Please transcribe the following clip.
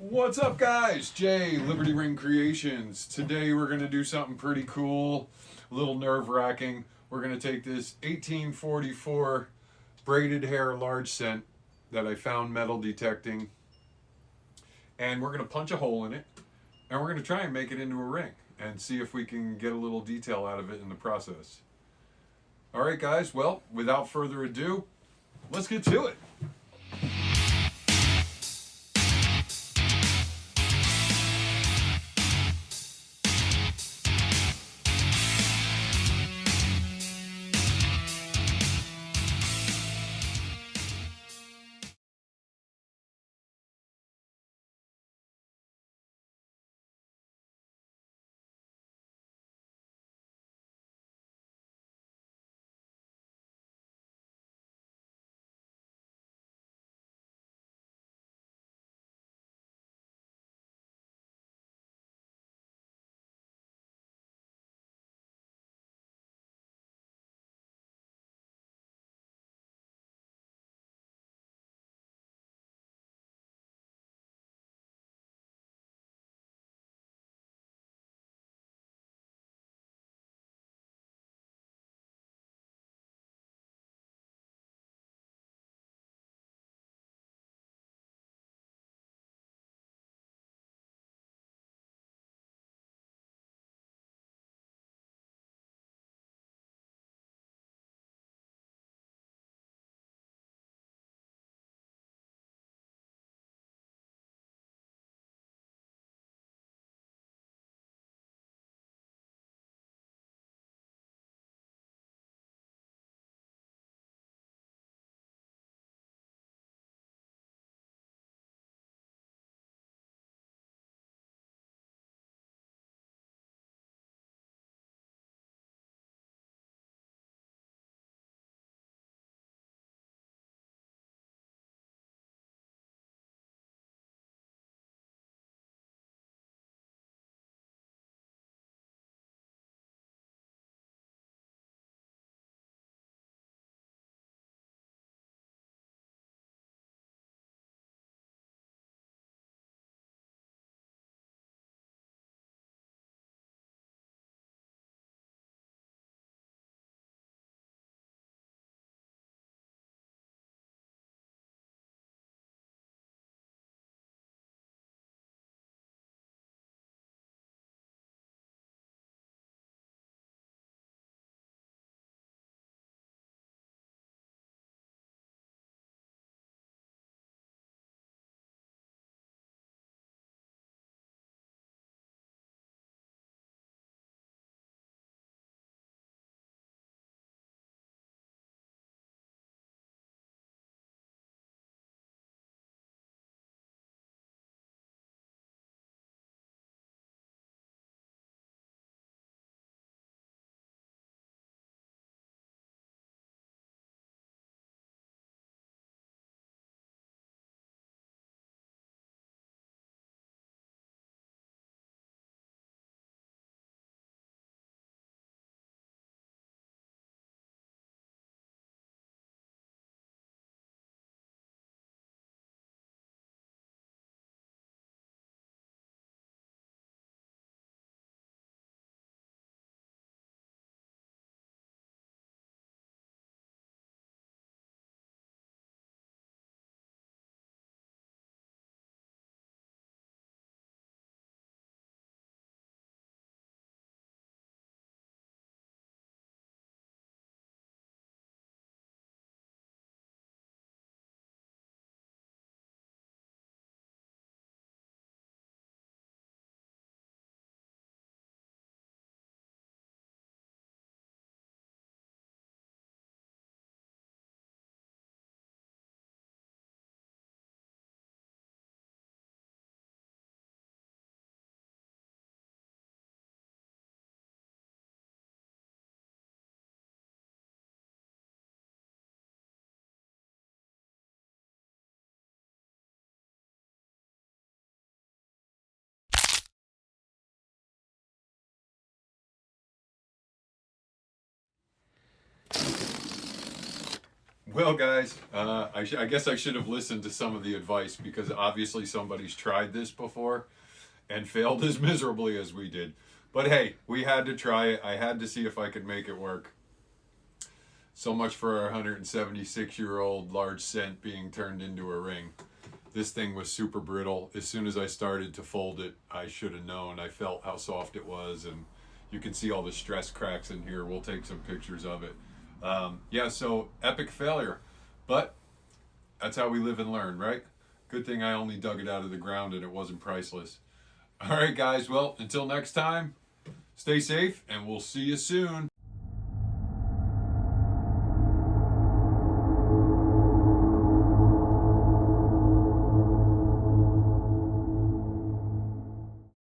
What's up, guys? Jay, Liberty Ring Creations. Today we're going to do something pretty cool, a little nerve-wracking. We're going to take this 1844 braided hair large cent that I found metal detecting, and we're going to punch a hole in it, and we're going to try and make it into a ring and see if we can get a little detail out of it in the process. All right, guys, well, without further ado, let's get to it. Well, guys, I guess I should have listened to some of the advice, because obviously somebody's tried this before and failed as miserably as we did. But hey, we had to try it. I had to see if I could make it work. So much for our 176-year-old large cent being turned into a ring. This thing was super brittle. As soon as I started to fold it, I should have known. I felt how soft it was, and you can see all the stress cracks in here. We'll take some pictures of it. Yeah, so epic failure. But that's how we live and learn, right? Good thing I only dug it out of the ground and it wasn't priceless. All right, guys. Well, until next time, stay safe, and we'll see you soon.